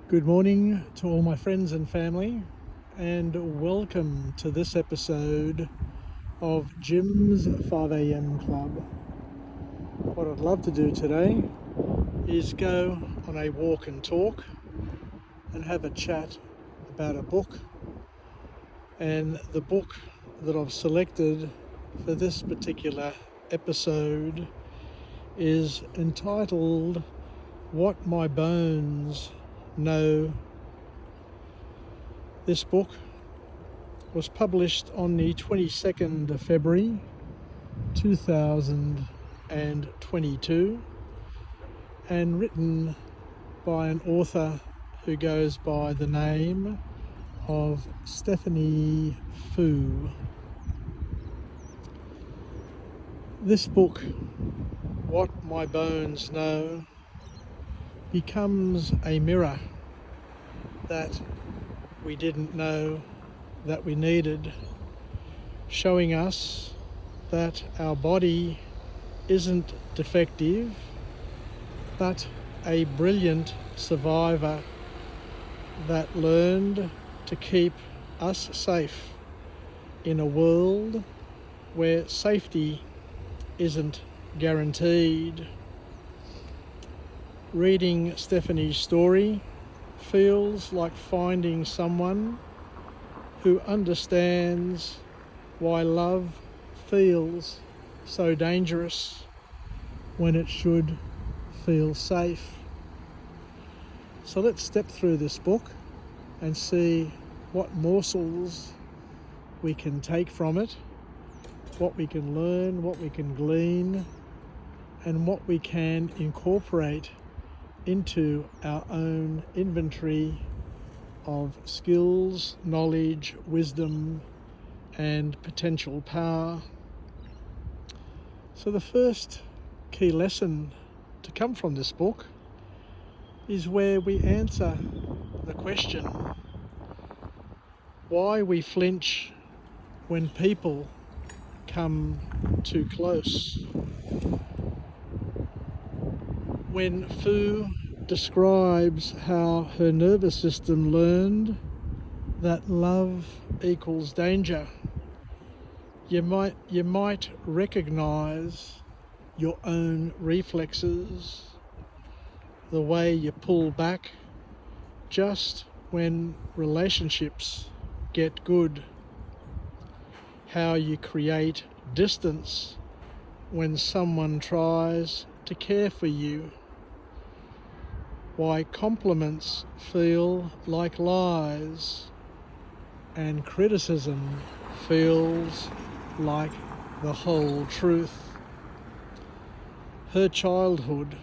Good morning to all my friends and family, and welcome to this episode of Jim's 5am Club. What I'd love to do today is go on a walk and talk and have a chat about a book. And the book that I've selected for this particular episode is entitled What My Bones Know. This book was published on the 22nd of February 2022 and written by an author who goes by the name of Stephanie Foo. This book, What My Bones Know, becomes a mirror that we didn't know that we needed, showing us that our body isn't defective, but a brilliant survivor that learned to keep us safe in a world where safety isn't guaranteed. Reading Stephanie's story feels like finding someone who understands why love feels so dangerous when it should feel safe. So let's step through this book and see what morsels we can take from it, what we can learn, what we can glean, and what we can incorporate into our own inventory of skills, knowledge, wisdom, and potential power. So the first key lesson to come from this book is where we answer the question why we flinch when people come too close. When Foo describes how her nervous system learned that love equals danger, you might recognize your own reflexes, the way you pull back just when relationships get good, how you create distance when someone tries to care for you, why compliments feel like lies and criticism feels like the whole truth. Her childhood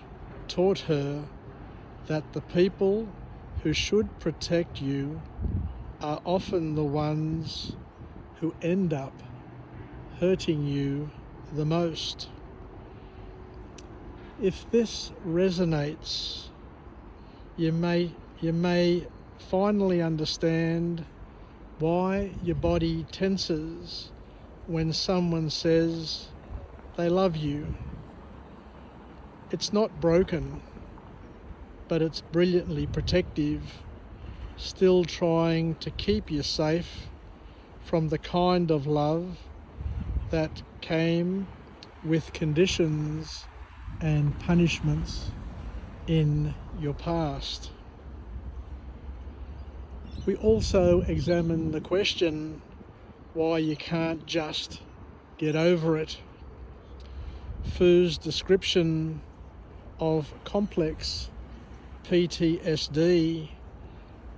taught her that the people who should protect you are often the ones who end up hurting you the most. If this resonates, you may finally understand why your body tenses when someone says they love you. It's not broken, but it's brilliantly protective, still trying to keep you safe from the kind of love that came with conditions and punishments in your past. We also examine the question why you can't just get over it. Foo's description of complex PTSD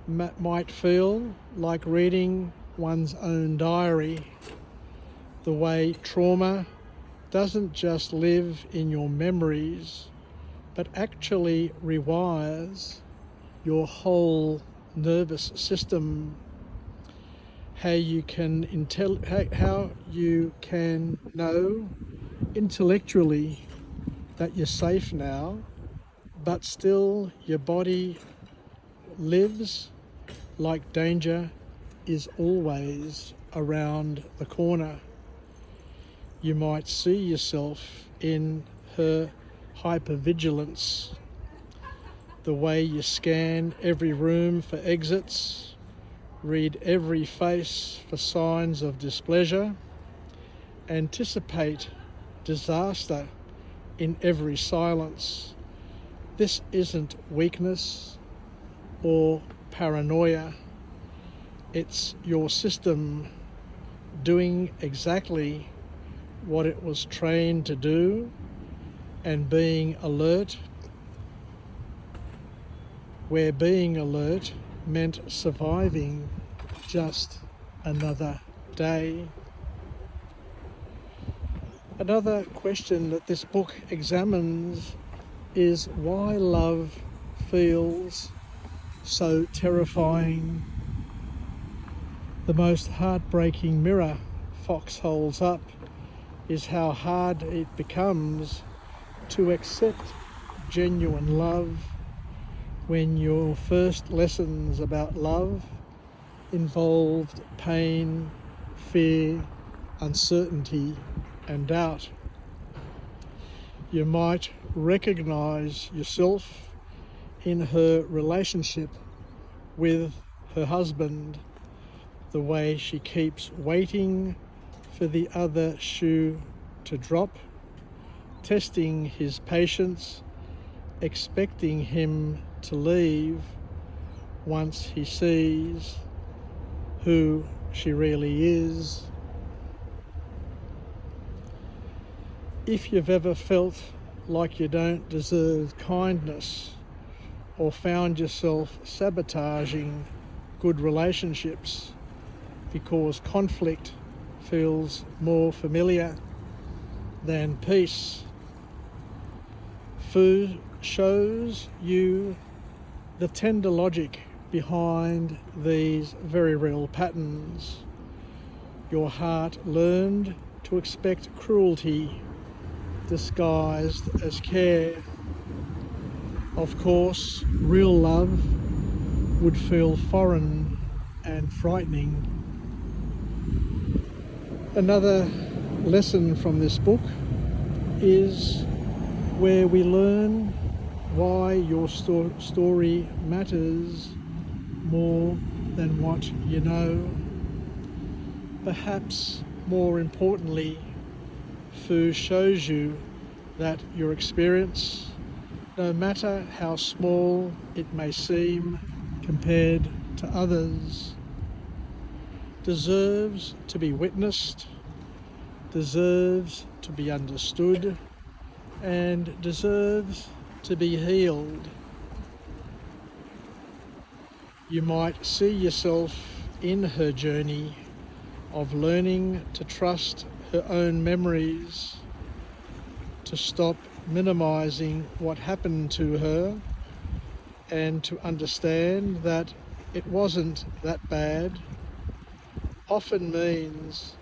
might feel like reading one's own diary. The way trauma doesn't just live in your memories, but actually rewires your whole nervous system. How you can know intellectually that you're safe now, but still your body lives like danger is always around the corner. You might see yourself in her hypervigilance, the way you scan every room for exits, read every face for signs of displeasure, anticipate disaster in every silence. This isn't weakness or paranoia. It's your system doing exactly what it was trained to do and being alert, where being alert meant surviving just another day. Another question that this book examines is why love feels so terrifying. The most heartbreaking mirror Fox holds up is how hard it becomes to accept genuine love when your first lessons about love involved pain, fear, uncertainty, and doubt. You might recognize yourself in her relationship with her husband, the way she keeps waiting for the other shoe to drop, testing his patience, expecting him to leave once he sees who she really is. If you've ever felt like you don't deserve kindness or found yourself sabotaging good relationships because conflict feels more familiar than peace, Fu shows you the tender logic behind these very real patterns. Your heart learned to expect cruelty disguised as care. Of course, real love would feel foreign and frightening. Another lesson from this book is where we learn why your story matters more than what you know. Perhaps more importantly, Fu shows you that your experience, no matter how small it may seem compared to others, deserves to be witnessed, deserves to be understood, and deserves to be healed. You might see yourself in her journey of learning to trust her own memories, to stop minimizing what happened to her, and to understand that it wasn't that bad often means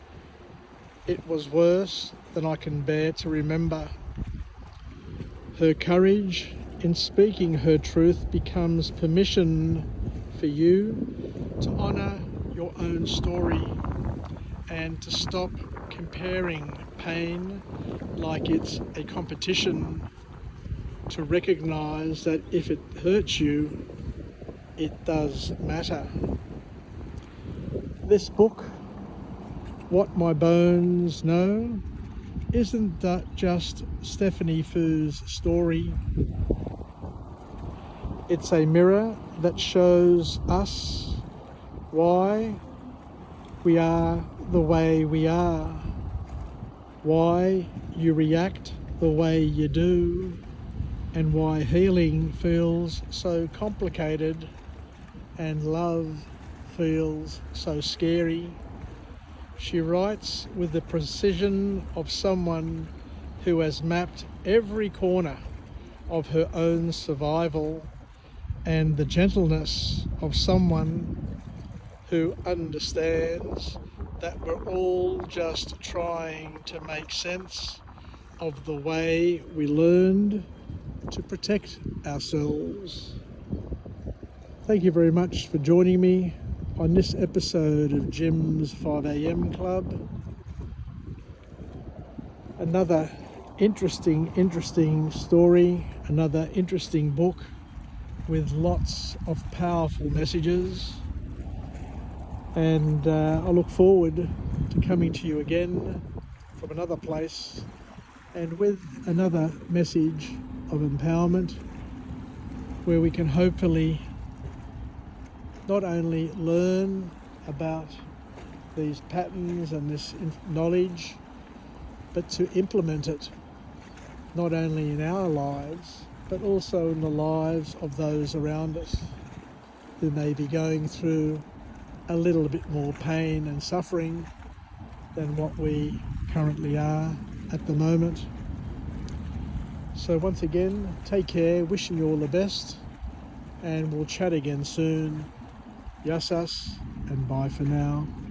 it was worse than I can bear to remember. Her courage in speaking her truth becomes permission for you to honor your own story and to stop comparing pain like it's a competition, to recognize that if it hurts you, it does matter. This book, What My Bones Know, isn't that just Stephanie Fu's story. It's a mirror that shows us why we are the way we are, why you react the way you do, and why healing feels so complicated and love feels so scary. She writes with the precision of someone who has mapped every corner of her own survival and the gentleness of someone who understands that we're all just trying to make sense of the way we learned to protect ourselves. Thank you very much for joining me on this episode of Jim's 5am Club. Another interesting story, another interesting book with lots of powerful messages, and I look forward to coming to you again from another place and with another message of empowerment, where we can hopefully not only learn about these patterns and this knowledge, but to implement it not only in our lives, but also in the lives of those around us who may be going through a little bit more pain and suffering than what we currently are at the moment. So once again, take care, wishing you all the best, and we'll chat again soon. Yassas, and bye for now.